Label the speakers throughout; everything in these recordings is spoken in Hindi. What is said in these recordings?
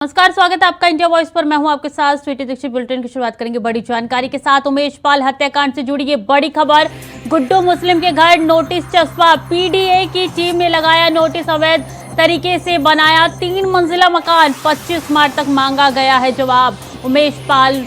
Speaker 1: नमस्कार, स्वागत है आपका इंडिया वॉइस पर। मैं हूं आपके साथ स्वीटी दीक्षित। बुलेटिन की शुरुआत करेंगे बड़ी जानकारी के साथ। उमेश पाल हत्याकांड से जुड़ी ये बड़ी खबर। गुड्डू मुस्लिम के घर नोटिस चस्पा। पीडीए की टीम ने लगाया नोटिस। अवैध तरीके से बनाया 3 मंजिला मकान। 25 मार्च तक मांगा गया है जवाब। उमेश पाल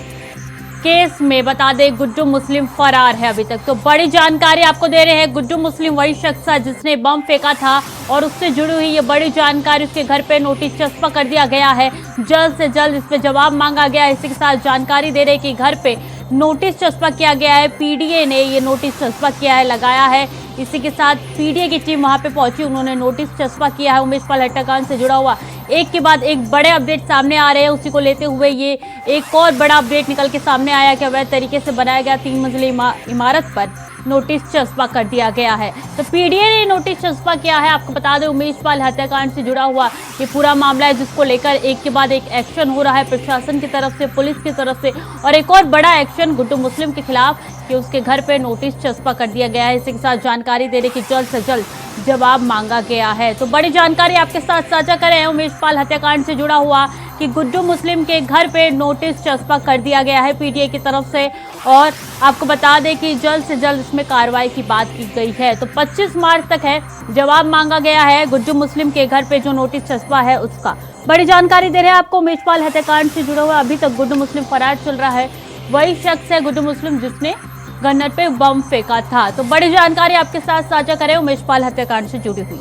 Speaker 1: केस में बता दें गुड्डू मुस्लिम फरार है अभी तक। तो बड़ी जानकारी आपको दे रहे हैं। गुड्डू मुस्लिम वही शख्स है जिसने बम फेंका था और उससे जुड़ी हुई ये बड़ी जानकारी। उसके घर पे नोटिस चस्पा कर दिया गया है। जल्द से जल्द इस पे जवाब मांगा गया है। इसी के साथ जानकारी दे रहे कि घर पे नोटिस चस्पा किया गया है। पीडीए ने ये नोटिस चस्पा किया है, लगाया है। इसी के साथ पीडीए की टीम वहां पे पहुंची, उन्होंने नोटिस चस्पा किया है। उमेश पाल हत्याकांड से जुड़ा हुआ एक के बाद एक बड़े अपडेट सामने आ रहे हैं। उसी को लेते हुए ये एक और बड़ा अपडेट निकल के सामने आया कि अवैध तरीके से बनाया गया 3 मंजिली इमारत पर नोटिस चस्पा कर दिया गया है। तो पीडीए ने नोटिस चस्पा किया है। आपको बता दें उमेश पाल हत्याकांड से जुड़ा हुआ ये पूरा मामला है, जिसको लेकर एक के बाद एक एक्शन हो रहा है प्रशासन की तरफ से, पुलिस की तरफ से। और एक और बड़ा एक्शन गुड्डू मुस्लिम के खिलाफ कि उसके घर पे नोटिस चस्पा कर दिया गया है। इसी के साथ जानकारी दे रही कि जल्द से जल्द जवाब मांगा गया है। तो बड़ी जानकारी आपके साथ साझा कर रहे हैं उमेश पाल हत्याकांड से जुड़ा हुआ कि गुड्डू मुस्लिम के घर पे नोटिस चस्पा कर दिया गया है पीडीए की तरफ से। और आपको बता दें कि जल्द से जल्द इसमें कार्रवाई की बात की गई है। तो 25 मार्च तक है, जवाब मांगा गया है गुड्डू मुस्लिम के घर पे जो नोटिस चस्पा है उसका। बड़ी जानकारी दे रहे हैं आपको उमेश पाल हत्याकांड से जुड़ा हुआ। अभी तक गुड्डू मुस्लिम फरार चल रहा है। वही शख्स है गुड्डू मुस्लिम जिसने गन्नर पे बम फेंका था। तो बड़ी जानकारी आपके साथ साझा करें उमेश पाल हत्याकांड से जुड़ी हुई।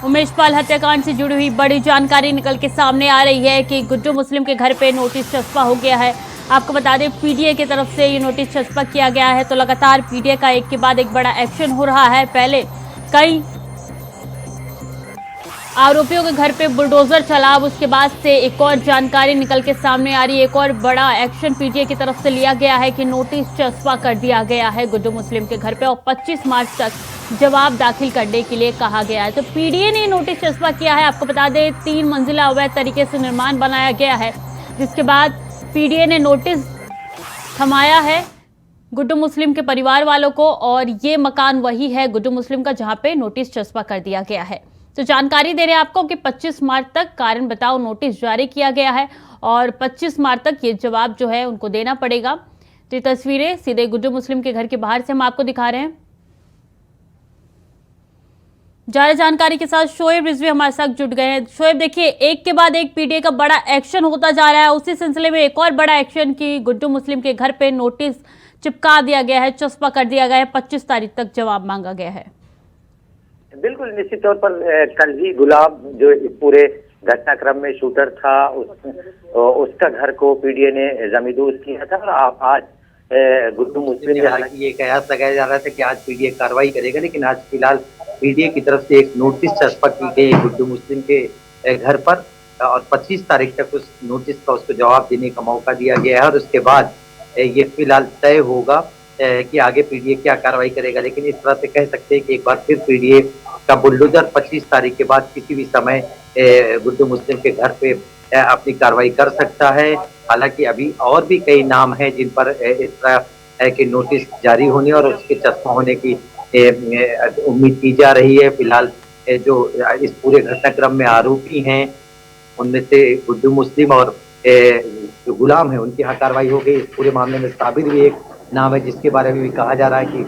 Speaker 1: उमेश पाल हत्याकांड से जुड़ी हुई बड़ी जानकारी निकल के सामने आ रही है कि गुड्डू मुस्लिम के घर पे नोटिस चस्पा हो गया है। आपको बता दें पीडीए की तरफ से ये नोटिस चस्पा किया गया है। तो लगातार पीडीए का एक के बाद एक बड़ा एक्शन हो रहा है। पहले कई आरोपियों के घर पे बुलडोजर चला, अब उसके बाद से एक और जानकारी निकल के सामने आ रही है। एक और बड़ा एक्शन पीडीए की तरफ से लिया गया है कि नोटिस चस्पा कर दिया गया है गुड्डू मुस्लिम के घर पे और 25 मार्च तक जवाब दाखिल करने के लिए कहा गया है। तो पीडीए ने नोटिस चस्पा किया है। आपको बता दें 3 मंजिला अवैध तरीके से निर्माण बनाया गया है, जिसके बाद पीडीए ने नोटिस थमाया है गुड्डू मुस्लिम के परिवार वालों को। और ये मकान वही है गुड्डू मुस्लिम का जहां पे नोटिस चस्पा कर दिया गया है। तो जानकारी दे रहे हैं आपको कि 25 मार्च तक कारण बताओ नोटिस जारी किया गया है और 25 मार्च तक ये जवाब जो है उनको देना पड़ेगा। तो ये तस्वीरें सीधे गुड्डू मुस्लिम के घर के बाहर से हम आपको दिखा रहे हैं। ज्यादा जानकारी के साथ शोएब रिजवी हमारे साथ जुट गए हैं। शोएब, देखिए एक के बाद एक पीडीए का बड़ा एक्शन होता जा रहा है। उसी सिलसिले में एक और बड़ा एक्शन की गुड्डू मुस्लिम के घर पे नोटिस चिपका दिया गया है, चस्पा कर दिया गया है। 25 तारीख तक जवाब मांगा गया है।
Speaker 2: बिल्कुल, निश्चित तौर पर कल ही गुलाब जो इस पूरे घटनाक्रम में शूटर था उसका घर को पीडीए ने जमींदोज किया था। आज गुड्डू मुस्लिम,
Speaker 3: हालांकि ये कयास लगाया जा रहा था कि आज पीडीए कार्रवाई करेगा, लेकिन आज फिलहाल पीडीए की तरफ से एक नोटिस चस्पा की गई गुड्डू मुस्लिम के घर पर और 25 तारीख तक उस नोटिस का उसको जवाब देने का मौका दिया गया है। और उसके बाद ये फिलहाल तय होगा कि आगे पीडीए क्या कार्रवाई करेगा। लेकिन इस तरह से कह सकते हैं कि एक बार फिर पीडीए का बुलडोजर 25 तारीख के बाद किसी भी समय गुड्डू मुस्लिम के घर पे अपनी कार्रवाई कर सकता है। हालांकि अभी और भी कई नाम हैं जिन पर इस तरह के नोटिस जारी होने और उसके चस्पा होने की उम्मीद की जा रही है। फिलहाल जो इस पूरे घटनाक्रम में आरोपी हैं उनमें से गुड्डू मुस्लिम और जो गुलाम है उनकी यहाँ कार्रवाई हो गई। इस पूरे मामले में साबिर भी एक नाम है जिसके बारे में भी कहा जा रहा है कि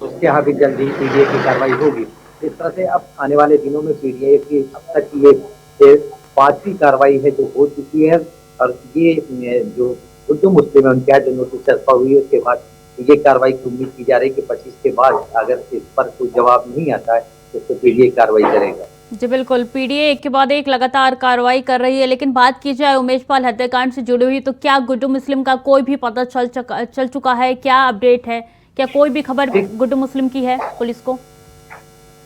Speaker 3: उसके यहाँ भी जल्दी पीडीए की कार्रवाई होगी। इस तरह से अब आने वाले दिनों में पीडीए की अब तक ये 5वीं कार्रवाई है जो हो चुकी है। और ये जो गुड्डू मुस्लिम है उनके यहाँ जो नोटिस चस्पा हुई है उसके बाद ये कार्रवाई की उम्मीद की जा रही है कि 25 के बाद अगर इस पर कोई जवाब नहीं आता है तो उसको पीडीए कार्रवाई करेगा।
Speaker 1: जी बिल्कुल, पीडीए एक के बाद एक लगातार कार्रवाई कर रही है। लेकिन बात की जाए उमेश पाल हत्याकांड से जुड़ी हुई, तो क्या गुड्डू मुस्लिम का कोई भी पता चल चुका है? क्या अपडेट है? क्या कोई भी खबर गुड्डू मुस्लिम की है पुलिस को?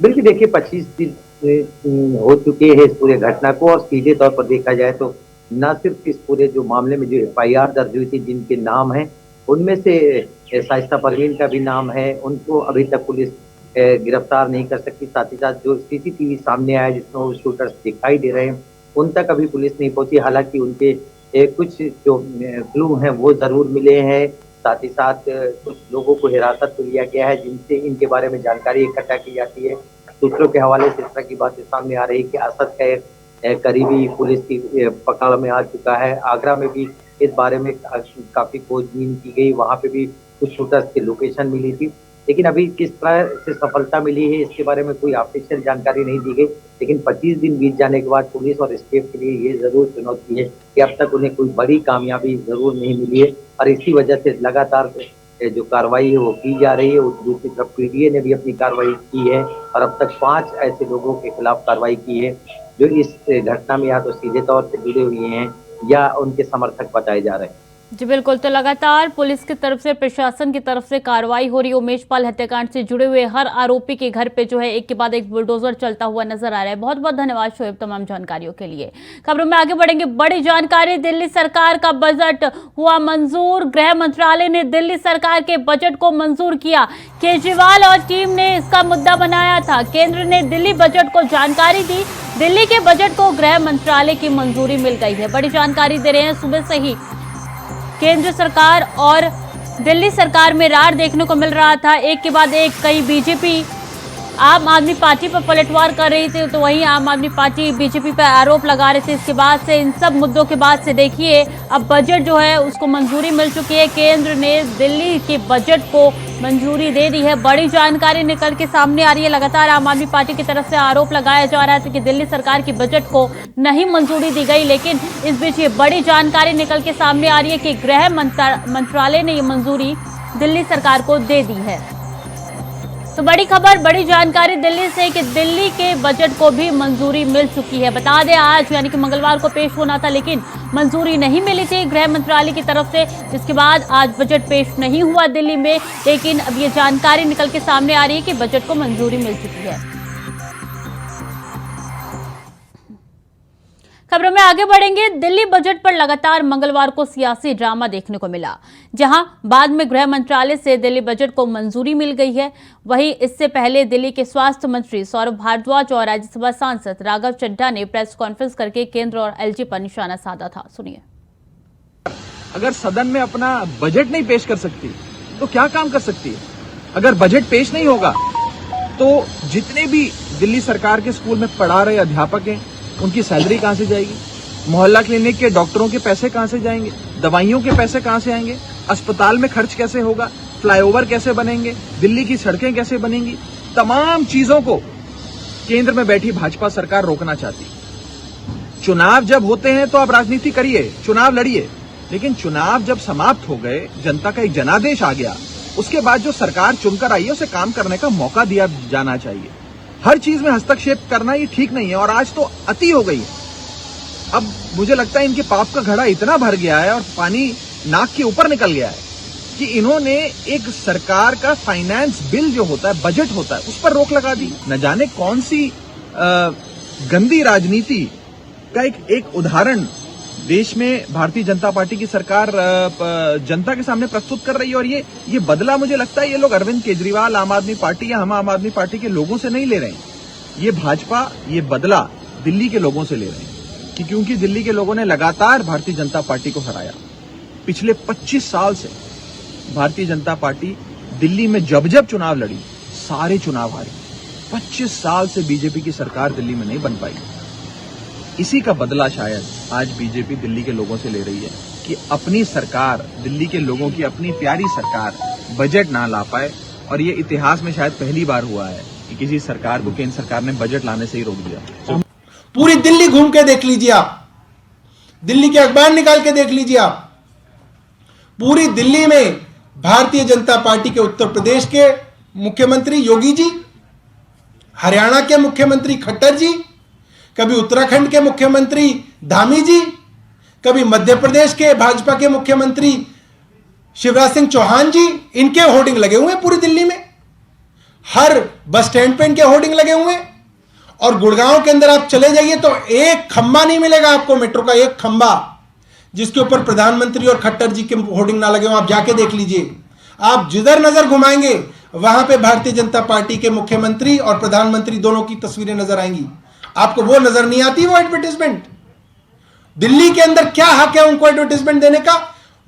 Speaker 3: बिल्कुल, देखिए 25 दिन हो चुके हैं इस पूरे घटना को और सीधे तौर पर देखा जाए तो न सिर्फ इस पूरे जो मामले में जो एफआईआर दर्ज हुई थी जिनके नाम हैं उनमें से शाइस्ता परवीन का भी नाम है, उनको अभी तक पुलिस गिरफ्तार नहीं कर सकती। साथ ही साथ जो सीसीटीवी सामने आया जिसमें वो शूटर्स दिखाई दे रहे हैं उन तक अभी पुलिस नहीं पहुंची। हालांकि उनके कुछ जो क्लू हैं वो जरूर मिले हैं साथ ही साथ कुछ लोगों को हिरासत में लिया गया है जिनसे इनके बारे में जानकारी इकट्ठा की जाती है। सूत्रों के हवाले से इस तरह की बातें सामने आ रही है कि असद का एक करीबी पुलिस की पकड़ में आ चुका है। आगरा में भी इस बारे में काफी खोजबीन की गई, वहां पे भी कुछ शूटर्स की लोकेशन मिली थी, लेकिन अभी किस तरह से सफलता मिली है इसके बारे में कोई ऑफिशियल जानकारी नहीं दी गई। लेकिन 25 दिन बीत जाने के बाद पुलिस और स्टेट के लिए ये जरूर चुनौती है कि अब तक उन्हें कोई बड़ी कामयाबी जरूर नहीं मिली है और इसी वजह से लगातार जो कार्रवाई है वो की जा रही है। दूसरी तरफ पीडीए ने भी अपनी कार्रवाई की है और अब तक 5 ऐसे लोगों के खिलाफ कार्रवाई की है जो इस घटना में या तो सीधे तौर से जुड़े हुए हैं या उनके समर्थक बताए जा रहे हैं।
Speaker 1: जी बिल्कुल, तो लगातार पुलिस की तरफ से, प्रशासन की तरफ से कार्रवाई हो रही है। उमेश पाल हत्याकांड से जुड़े हुए हर आरोपी के घर पे जो है एक के बाद एक बुलडोजर चलता हुआ नजर आ रहा है। बहुत बहुत धन्यवाद शोएब तमाम जानकारियों के लिए। खबरों में आगे बढ़ेंगे, बड़ी जानकारी, दिल्ली सरकार का बजट हुआ मंजूर। गृह मंत्रालय ने दिल्ली सरकार के बजट को मंजूर किया। केजरीवाल और टीम ने इसका मुद्दा बनाया था। केंद्र ने दिल्ली बजट को जानकारी दी। दिल्ली के बजट को गृह मंत्रालय की मंजूरी मिल गई है। बड़ी जानकारी दे रहे हैं, सुबह से ही केंद्र सरकार और दिल्ली सरकार में रार देखने को मिल रहा था। एक के बाद एक कई बीजेपी आम आदमी पार्टी पर पलटवार कर रही थी, तो वहीं आम आदमी पार्टी बीजेपी पर आरोप लगा रहे थे। इसके बाद से, इन सब मुद्दों के बाद से देखिए अब बजट जो है उसको मंजूरी मिल चुकी है। केंद्र ने दिल्ली के बजट को मंजूरी दे दी है। बड़ी जानकारी निकल के सामने आ रही है। लगातार आम आदमी पार्टी की तरफ से आरोप लगाया जा रहा था कि दिल्ली सरकार की बजट को नहीं मंजूरी दी गई, लेकिन इस बीच ये बड़ी जानकारी निकल के सामने आ रही है कि गृह मंत्रालय ने ये मंजूरी दिल्ली सरकार को दे दी है। तो बड़ी खबर, बड़ी जानकारी दिल्ली से कि दिल्ली के बजट को भी मंजूरी मिल चुकी है। बता दें आज यानी कि मंगलवार को पेश होना था, लेकिन मंजूरी नहीं मिली थी गृह मंत्रालय की तरफ से, जिसके बाद आज बजट पेश नहीं हुआ दिल्ली में। लेकिन अब ये जानकारी निकल के सामने आ रही है कि बजट को मंजूरी मिल चुकी है। खबरों में आगे बढ़ेंगे, दिल्ली बजट पर लगातार मंगलवार को सियासी ड्रामा देखने को मिला, जहां बाद में गृह मंत्रालय से दिल्ली बजट को मंजूरी मिल गई है। वहीं इससे पहले दिल्ली के स्वास्थ्य मंत्री सौरभ भारद्वाज और राज्यसभा सांसद राघव चड्ढा ने प्रेस कॉन्फ्रेंस करके केंद्र और एलजी पर निशाना साधा था। सुनिए।
Speaker 4: अगर सदन में अपना बजट नहीं पेश कर सकती तो क्या काम कर सकती है? अगर बजट पेश नहीं होगा तो जितने भी दिल्ली सरकार के स्कूल में पढ़ा रहे अध्यापक हैं उनकी सैलरी कहां से जाएगी? मोहल्ला क्लिनिक के डॉक्टरों के पैसे कहां से जाएंगे? दवाइयों के पैसे कहां से आएंगे? अस्पताल में खर्च कैसे होगा? फ्लाईओवर कैसे बनेंगे? दिल्ली की सड़कें कैसे बनेंगी? तमाम चीजों को केंद्र में बैठी भाजपा सरकार रोकना चाहती है। चुनाव जब होते हैं तो आप राजनीति करिए, चुनाव लड़िए, लेकिन चुनाव जब समाप्त हो गए, जनता का एक जनादेश आ गया, उसके बाद जो सरकार चुनकर आई है उसे काम करने का मौका दिया जाना चाहिए। हर चीज में हस्तक्षेप करना ये ठीक नहीं है और आज तो अति हो गई है। अब मुझे लगता है इनके पाप का घड़ा इतना भर गया है और पानी नाक के ऊपर निकल गया है कि इन्होंने एक सरकार का फाइनेंस बिल जो होता है, बजट होता है, उस पर रोक लगा दी। न जाने कौन सी गंदी राजनीति का एक उदाहरण देश में भारतीय जनता पार्टी की सरकार जनता के सामने प्रस्तुत कर रही है। और ये बदला मुझे लगता है ये लोग अरविंद केजरीवाल, आम आदमी पार्टी या हम आम आदमी पार्टी के लोगों से नहीं ले रहे हैं। ये भाजपा ये बदला दिल्ली के लोगों से ले रहे हैं क्योंकि दिल्ली के लोगों ने लगातार भारतीय जनता पार्टी को हराया। पिछले 25 साल से भारतीय जनता पार्टी दिल्ली में जब जब चुनाव लड़ी सारे चुनाव हारी। 25 साल से बीजेपी की सरकार दिल्ली में नहीं बन पाई। इसी का बदला शायद आज बीजेपी दिल्ली के लोगों से ले रही है कि अपनी सरकार, दिल्ली के लोगों की अपनी प्यारी सरकार बजट ना ला पाए। और ये इतिहास में शायद पहली बार हुआ है कि किसी सरकार को केंद्र सरकार ने बजट लाने से ही रोक दिया।
Speaker 5: पूरी दिल्ली घूम के देख लीजिए आप, दिल्ली के अखबार निकाल के देख लीजिए आप। पूरी दिल्ली में भारतीय जनता पार्टी के उत्तर प्रदेश के मुख्यमंत्री योगी जी, हरियाणा के मुख्यमंत्री खट्टर जी, कभी उत्तराखंड के मुख्यमंत्री धामी जी, कभी मध्य प्रदेश के भाजपा के मुख्यमंत्री शिवराज सिंह चौहान जी, इनके होर्डिंग लगे हुए हैं पूरी दिल्ली में। हर बस स्टैंड पे इनके होर्डिंग लगे हुए हैं। और गुड़गांव के अंदर आप चले जाइए तो एक खंबा नहीं मिलेगा आपको, मेट्रो का एक खंबा जिसके ऊपर प्रधानमंत्री और खट्टर जी के होर्डिंग ना लगे हो। आप जाके देख लीजिए, आप जिधर नजर घुमाएंगे वहां पे भारतीय जनता पार्टी के मुख्यमंत्री और प्रधानमंत्री दोनों की तस्वीरें नजर आएंगी। आपको वो नजर नहीं आती, वो एडवर्टाइजमेंट। दिल्ली के अंदर क्या हक है उनको एडवर्टाइजमेंट देने का?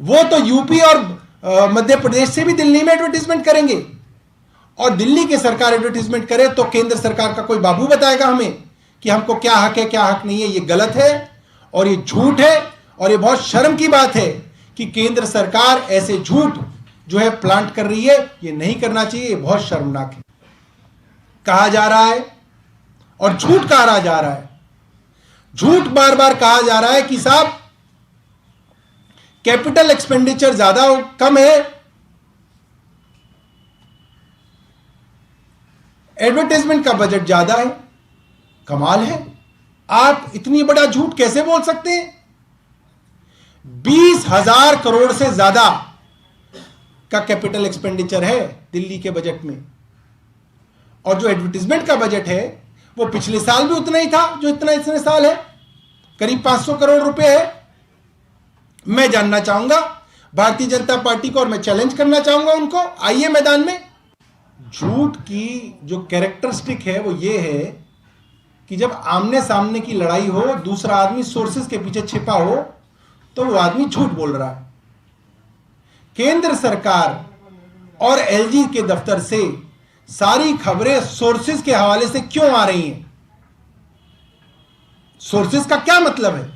Speaker 5: वो तो यूपी और मध्य प्रदेश से भी दिल्ली में एडवर्टीजमेंट करेंगे और दिल्ली की सरकार एडवर्टीजमेंट करे तो केंद्र सरकार का कोई बाबू बताएगा हमें कि हमको क्या हक है क्या हक नहीं है। ये गलत है और ये झूठ है और ये बहुत शर्म की बात है कि केंद्र सरकार ऐसे झूठ जो है प्लांट कर रही है। ये नहीं करना चाहिए, ये बहुत शर्मनाक है। कहा जा रहा है और झूठ कहा जा रहा है, झूठ बार बार कहा जा रहा है कि साहब कैपिटल एक्सपेंडिचर ज्यादा कम है, एडवर्टाइजमेंट का बजट ज्यादा है। कमाल है, आप इतनी बड़ा झूठ कैसे बोल सकते हैं? 20,000 करोड़ से ज्यादा का कैपिटल एक्सपेंडिचर है दिल्ली के बजट में और जो एडवर्टाइजमेंट का बजट है वो पिछले साल भी उतना ही था जो इतने साल है, करीब 500 करोड़ रुपए है। मैं जानना चाहूंगा भारतीय जनता पार्टी को और मैं चैलेंज करना चाहूंगा उनको, आइए मैदान में। झूठ की जो कैरेक्टरिस्टिक है वो ये है कि जब आमने सामने की लड़ाई हो, दूसरा आदमी सोर्सेस के पीछे छिपा हो, तो वो आदमी झूठ बोल रहा है। केंद्र सरकार और एलजी के दफ्तर से सारी खबरें सोर्सेस के हवाले से क्यों आ रही हैं? सोर्सेस का क्या मतलब है?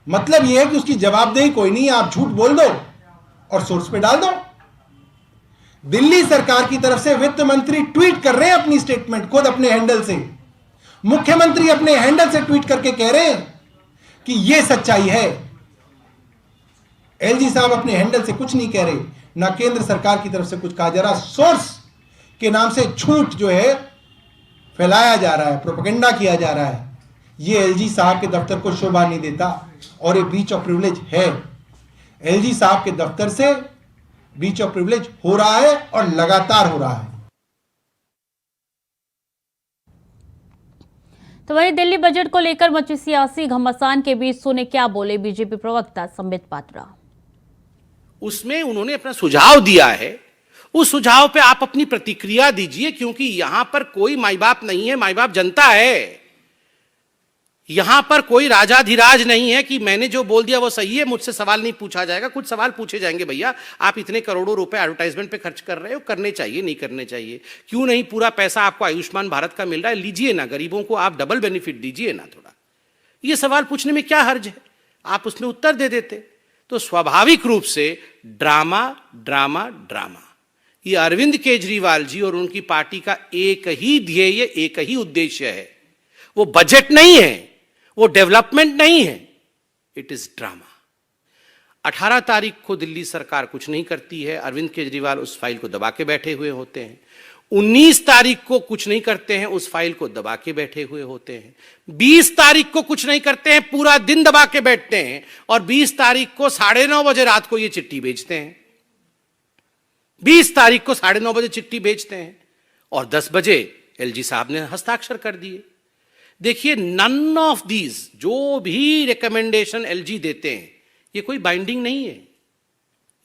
Speaker 5: मतलब यह है कि उसकी जवाबदेही कोई नहीं है, आप झूठ बोल दो और सोर्स पे डाल दो। दिल्ली सरकार की तरफ से वित्त मंत्री ट्वीट कर रहे हैं अपनी स्टेटमेंट खुद अपने हैंडल से, मुख्यमंत्री अपने हैंडल से ट्वीट करके कह रहे हैं कि यह सच्चाई है। एलजी साहब अपने हैंडल से कुछ नहीं कह रहे, ना केंद्र सरकार की तरफ से कुछ कहा जा रहा। सोर्स के नाम से झूठ जो है फैलाया जा रहा है, प्रोपेगेंडा किया जा रहा है। ये एलजी साहब के दफ्तर को शोभा नहीं देता और ये ब्रीच ऑफ प्रिविलेज है। एलजी साहब के दफ्तर से ब्रीच ऑफ प्रिविलेज हो रहा है और लगातार हो रहा है।
Speaker 1: तो वहीं दिल्ली बजट को लेकर मची सियासी घमासान के बीच सुने क्या बोले बीजेपी प्रवक्ता संबित पात्रा।
Speaker 6: उसमें उन्होंने अपना सुझाव दिया है, उस सुझाव पे आप अपनी प्रतिक्रिया दीजिए, क्योंकि यहां पर कोई माई बाप नहीं है, माई बाप जनता है। यहां पर कोई राजाधिराज नहीं है कि मैंने जो बोल दिया वो सही है, मुझसे सवाल नहीं पूछा जाएगा। कुछ सवाल पूछे जाएंगे, भैया आप इतने करोड़ों रुपए एडवर्टाइजमेंट पे खर्च कर रहे हो, करने चाहिए नहीं करने चाहिए? क्यों नहीं पूरा पैसा आपको आयुष्मान भारत का मिल रहा है, लीजिए ना, गरीबों को आप डबल बेनिफिट दीजिए ना थोड़ा। ये सवाल पूछने में क्या हर्ज है, आप उसमें उत्तर दे देते। तो स्वाभाविक रूप से ड्रामा ड्रामा ड्रामा। ये अरविंद केजरीवाल जी और उनकी पार्टी का एक ही ध्येय, एक ही उद्देश्य है। वो बजट नहीं है, वो डेवलपमेंट नहीं है, इट इज ड्रामा। 18 तारीख को दिल्ली सरकार कुछ नहीं करती है, अरविंद केजरीवाल उस फाइल को दबा के बैठे हुए होते हैं। 19 तारीख को कुछ नहीं करते हैं, उस फाइल को दबा के बैठे हुए होते हैं। 20 तारीख को कुछ नहीं करते हैं, पूरा दिन दबा के बैठते हैं और 20 तारीख को 9:30 बजे रात को ये चिट्ठी भेजते हैं। 20 तारीख को 9:30 बजे चिट्ठी भेजते हैं और 10 बजे एलजी साहब ने हस्ताक्षर कर दिए। देखिए, नन ऑफ दीज, जो भी रिकमेंडेशन एलजी देते हैं, ये कोई बाइंडिंग नहीं है,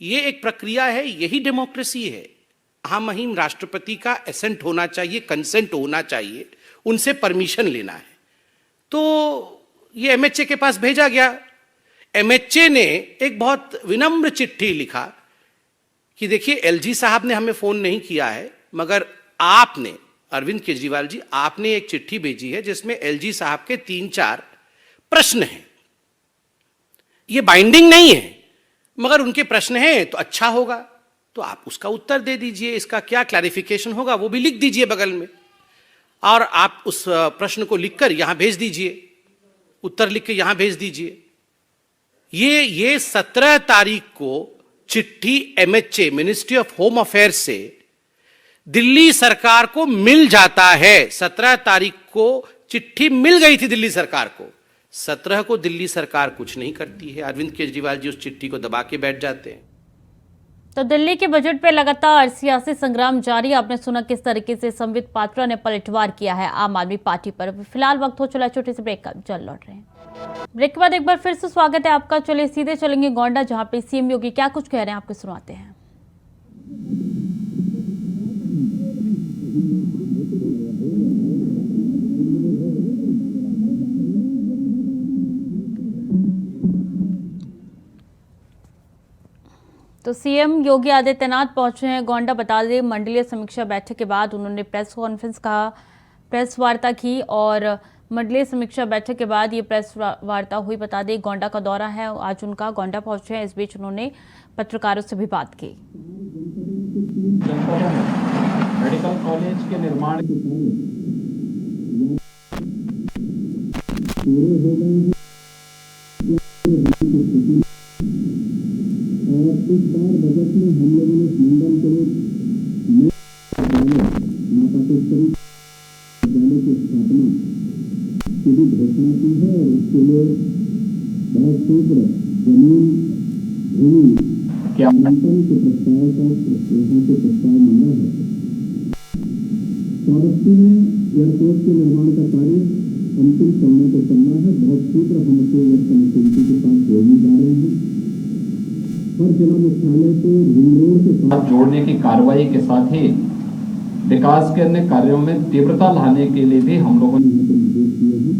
Speaker 6: ये एक प्रक्रिया है, यही डेमोक्रेसी है। आम महिम राष्ट्रपति का एसेंट होना चाहिए, कंसेंट होना चाहिए, उनसे परमिशन लेना है। तो ये एमएचए के पास भेजा गया। एमएचए ने एक बहुत विनम्र चिट्ठी लिखा कि देखिए एलजी साहब ने हमें फोन नहीं किया है, मगर आपने, अरविंद केजरीवाल जी, आपने एक चिट्ठी भेजी है जिसमें एलजी साहब के 3-4 प्रश्न हैं। ये बाइंडिंग नहीं है, मगर उनके प्रश्न हैं तो अच्छा होगा, तो आप उसका उत्तर दे दीजिए। इसका क्या क्लैरिफिकेशन होगा वो भी लिख दीजिए बगल में, और आप उस प्रश्न को लिखकर यहां भेज दीजिए, उत्तर लिख के यहां भेज दीजिए। ये 17 तारीख को चिट्ठी MHA, ministry of home affairs से दिल्ली सरकार को मिल जाता है। 17 तारीख को चिट्ठी मिल गई थी दिल्ली सरकार को, 17 को दिल्ली सरकार कुछ नहीं करती है। अरविंद केजरीवाल जी उस चिट्ठी को दबा के बैठ जाते हैं।
Speaker 1: तो दिल्ली के बजट पे लगातार सियासी संग्राम जारी। आपने सुना किस तरीके से संबित पात्रा ने पलटवार किया है आम आदमी पार्टी पर। फिलहाल वक्त हो चला छोटे से ब्रेक का, जल लौट रहे हैं। ब्रेक के बाद एक बार फिर से स्वागत है आपका। चलिए सीधे चलेंगे गोंडा, जहां पे सीएम योगी क्या कुछ कह रहे हैं आपको सुनाते हैं। तो तो सीएम योगी आदित्यनाथ पहुंचे हैं गोंडा। बता दें, मंडलीय समीक्षा बैठक के बाद उन्होंने प्रेस वार्ता की और मंडलीय समीक्षा बैठक के बाद ये प्रेस वार्ता हुई। बता दें, गोंडा का दौरा है आज उनका, गोंडा पहुंचे हैं। इस बीच उन्होंने पत्रकारों से भी बात की।
Speaker 7: मेडिकल कॉलेज के निर्माण और इस बार बजट में हम लोगों ने मंडल करोड़ माता के स्वरूप विद्यालय की स्थापना की भी घोषणा की है और उसके लिए बहुत शीघ्र जमीन भूमि के आवंटन के प्रस्ताव का यहाँ से प्रस्ताव मांगा है। श्रावस्ती में एयरपोर्ट के निर्माण का कार्य अंतिम चरणों को चलना है। बहुत शीघ्र हम उसे एयर कनेक्टिविटी के साथ जोड़ने जा रहे हैं। हर जिला मुख्यालय को रिंग रोड के साथ जोड़ने की कार्रवाई के साथ ही विकास के अन्य कार्यों में तीव्रता लाने के लिए भी हम लोगों ने निर्देश दिए हैं।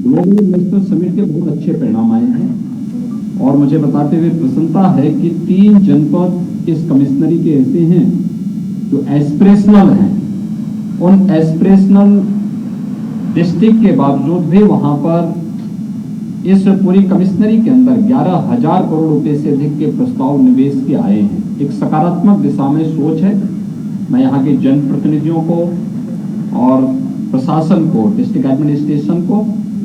Speaker 7: ग्लोबल इन्वेस्टर समिट के बहुत अच्छे परिणाम आए हैं और मुझे बताते हुए प्रसन्नता है कि 3 जनपद इस कमिश्नरी के ऐसे हैं जो एस्पिरेशनल हैं। उन एस्पिरेशनल डिस्ट्रिक्ट के बावजूद भी वहां पर इस पूरी कमिश्नरी के अंदर 11,000 करोड़ रुपए से अधिक के प्रस्ताव निवेश के आए हैं। एक सकारात्मक दिशा में सोच है। मैं यहाँ के जनप्रतिनिधियों को और प्रशासन को, डिस्ट्रिक्ट एडमिनिस्ट्रेशन को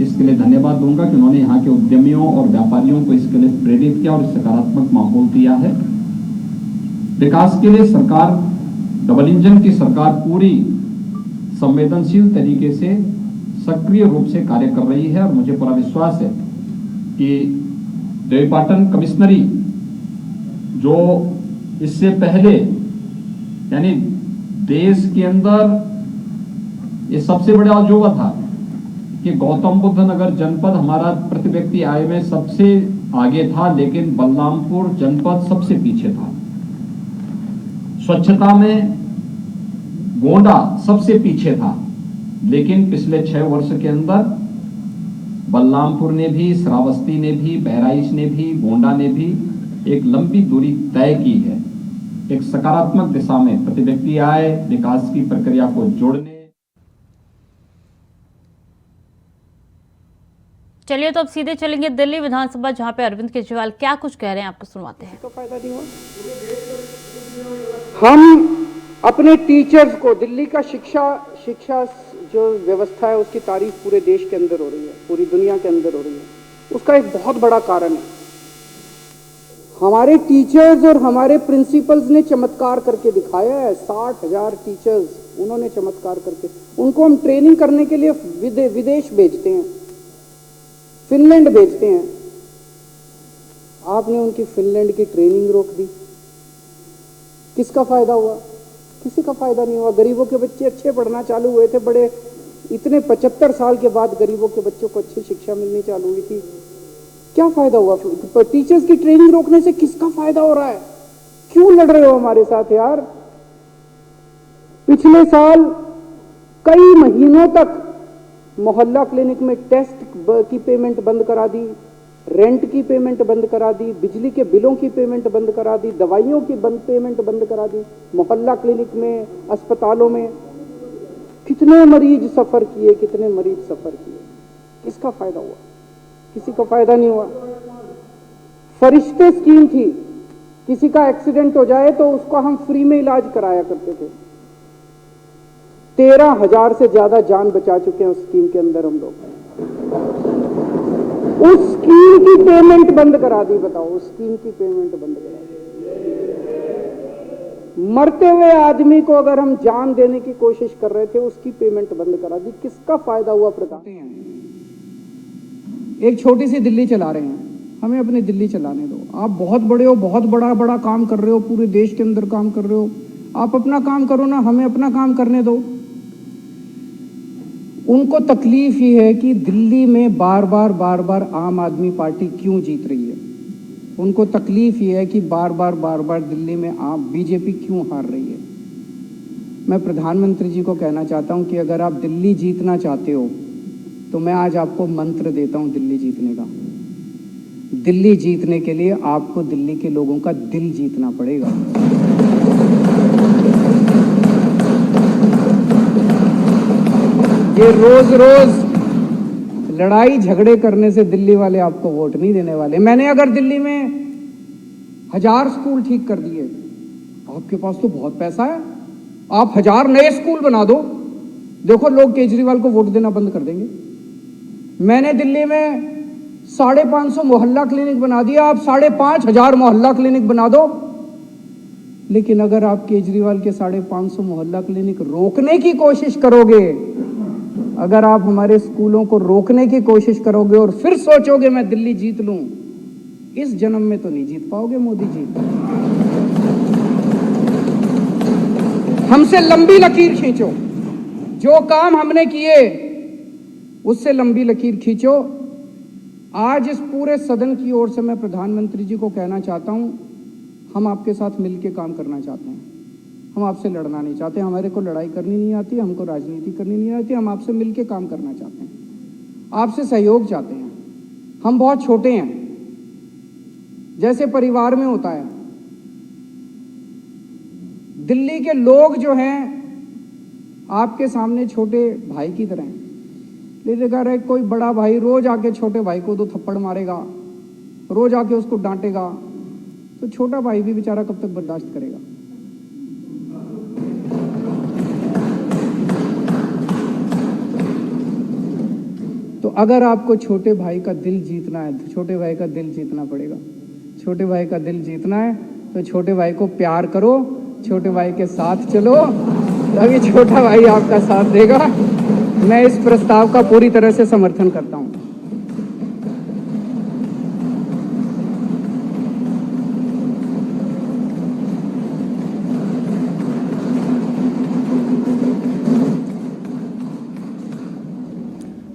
Speaker 7: इसके लिए धन्यवाद दूंगा कि उन्होंने यहाँ के उद्यमियों और व्यापारियों को इसके लिए प्रेरित किया और सकारात्मक माहौल दिया है। विकास के लिए सरकार, डबल इंजन की सरकार पूरी संवेदनशील तरीके से सक्रिय रूप से कार्य कर रही है और मुझे पूरा विश्वास है कि देवीपाटन कमिश्नरी जो इससे पहले यानी देश के अंदर ये सबसे बड़ा अजूबा था कि गौतम बुद्ध नगर जनपद हमारा प्रति व्यक्ति आय में सबसे आगे था, लेकिन बलरामपुर जनपद सबसे पीछे था। स्वच्छता में गोंडा सबसे पीछे था, लेकिन पिछले 6 वर्ष के अंदर बलरामपुर ने भी, श्रावस्ती ने भी, बहराइच ने भी, गोंडा ने भी एक लंबी दूरी तय की है। एक सकारात्मक दिशा में प्रति व्यक्ति आय विकास की प्रक्रिया को जोड़ने।
Speaker 1: चलिए तो अब सीधे चलेंगे दिल्ली विधानसभा, जहां पे अरविंद केजरीवाल क्या कुछ कह रहे हैं आपको सुनवाते हैं।
Speaker 8: तो फायदा नहीं हुआ। हम अपने टीचर्स को, दिल्ली का शिक्षा जो व्यवस्था है उसकी तारीफ पूरे देश के अंदर हो रही है, पूरी दुनिया के अंदर हो रही है। उसका एक बहुत बड़ा कारण है हमारे टीचर्स और हमारे प्रिंसिपल्स ने चमत्कार करके दिखाया है। 60,000 टीचर्स उन्होंने चमत्कार करके, उनको हम ट्रेनिंग करने के लिए विदेश भेजते हैं, फिनलैंड भेजते हैं। आपने उनकी फिनलैंड की ट्रेनिंग रोक दी। किसका फायदा हुआ? किसी का फायदा नहीं हुआ। गरीबों के बच्चे अच्छे पढ़ना चालू हुए थे, बड़े इतने 75 साल के बाद गरीबों के बच्चों को अच्छी शिक्षा मिलनी चालू हुई थी। क्या फायदा हुआ? टीचर्स की ट्रेनिंग रोकने से किसका फायदा हो रहा है? क्यों लड़ रहे हो हमारे साथ यार? पिछले साल कई महीनों तक मोहल्ला क्लिनिक में टेस्ट की पेमेंट बंद करा दी, रेंट की पेमेंट बंद करा दी, बिजली के बिलों की पेमेंट बंद करा दी, दवाइयों की पेमेंट बंद करा दी। मोहल्ला क्लिनिक में, अस्पतालों में कितने मरीज सफर किए, कितने मरीज सफर किए। किसका फायदा हुआ? किसी का फायदा नहीं हुआ। फरिश्ते स्कीम थी, किसी का एक्सीडेंट हो जाए तो उसको हम फ्री में इलाज कराया करते थे। 13,000 से ज्यादा जान बचा चुके हैं उस स्कीम के अंदर हम लोग। उस स्कीम की पेमेंट बंद करा दी। बताओ, उस स्कीम की पेमेंट बंद करा दी। मरते हुए आदमी को अगर हम जान देने की कोशिश कर रहे थे, उसकी पेमेंट बंद करा दी। किसका फायदा हुआ? प्रधान एक छोटी सी दिल्ली चला रहे हैं, हमें अपनी दिल्ली चलाने दो। आप बहुत बड़े हो, बहुत बड़ा काम कर रहे हो, पूरे देश के अंदर काम कर रहे हो। आप अपना काम करो ना, हमें अपना काम करने दो। उनको तकलीफ ये है कि दिल्ली में बार बार आम आदमी पार्टी क्यों जीत रही है। उनको तकलीफ ये है कि बार बार दिल्ली में आप बीजेपी क्यों हार रही है। मैं प्रधानमंत्री जी को कहना चाहता हूं कि अगर आप दिल्ली जीतना चाहते हो तो मैं आज आपको मंत्र देता हूं दिल्ली जीतने का। दिल्ली जीतने के लिए आपको दिल्ली के लोगों का दिल जीतना पड़ेगा। ये रोज रोज लड़ाई झगड़े करने से दिल्ली वाले आपको वोट नहीं देने वाले। मैंने अगर दिल्ली में 1000 स्कूल ठीक कर दिए, आपके पास तो बहुत पैसा है, आप 1000 नए स्कूल बना दो, देखो लोग केजरीवाल को वोट देना बंद कर देंगे। मैंने दिल्ली में 550 मोहल्ला क्लिनिक बना दिया, आप 5500 मोहल्ला क्लिनिक बना दो। लेकिन अगर आप केजरीवाल के 550 मोहल्ला क्लिनिक रोकने की कोशिश करोगे, अगर आप हमारे स्कूलों को रोकने की कोशिश करोगे और फिर सोचोगे मैं दिल्ली जीत लूं, इस जन्म में तो नहीं जीत पाओगे मोदी जी। हमसे लंबी लकीर खींचो, जो काम हमने किए उससे लंबी लकीर खींचो। आज इस पूरे सदन की ओर से मैं प्रधानमंत्री जी को कहना चाहता हूं, हम आपके साथ मिलकर काम करना चाहते हैं, हम आपसे लड़ना नहीं चाहते। हमारे को लड़ाई करनी नहीं आती, हमको राजनीति करनी नहीं आती, हम आपसे मिलकर काम करना चाहते हैं, आपसे सहयोग चाहते हैं। हम बहुत छोटे हैं, जैसे परिवार में होता है। दिल्ली के लोग जो हैं आपके सामने छोटे भाई की तरह हैं। लेकिन अगर कोई बड़ा भाई रोज आके छोटे भाई को 2 थप्पड़ मारेगा, रोज आके उसको डांटेगा, तो छोटा भाई भी बेचारा कब तक बर्दाश्त करेगा। तो अगर आपको छोटे भाई का दिल जीतना है तो छोटे भाई का दिल जीतना पड़ेगा। छोटे भाई का दिल जीतना है तो छोटे भाई को प्यार करो, छोटे भाई के साथ चलो, तभी छोटा भाई आपका साथ देगा। मैं इस प्रस्ताव का पूरी तरह से समर्थन करता हूं।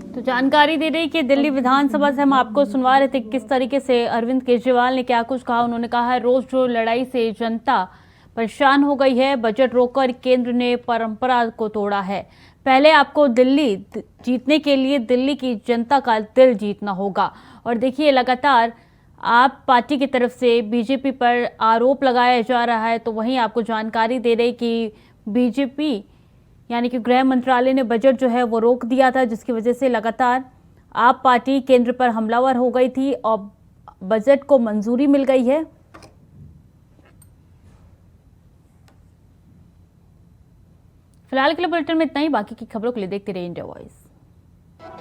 Speaker 1: तो जानकारी दे रही कि दिल्ली विधानसभा से हम आपको सुनवा रहे थे किस तरीके से अरविंद केजरीवाल ने क्या कुछ कहा। उन्होंने कहा है रोज जो लड़ाई से जनता परेशान हो गई है, बजट रोककर केंद्र ने परंपरा को तोड़ा है। पहले आपको दिल्ली जीतने के लिए दिल्ली की जनता का दिल जीतना होगा। और देखिए लगातार आप पार्टी की तरफ से बीजेपी पर आरोप लगाया जा रहा है, तो वहीं आपको जानकारी दे रही कि बीजेपी यानी कि गृह मंत्रालय ने बजट जो है वो रोक दिया था, जिसकी वजह से लगातार आप पार्टी केंद्र पर हमलावर हो गई थी और बजट को मंजूरी मिल गई है। फिलहाल के लिए बुलेटिन में इतना ही। बाकी की खबरों के लिए देखते रहिए इंडिया वॉइस।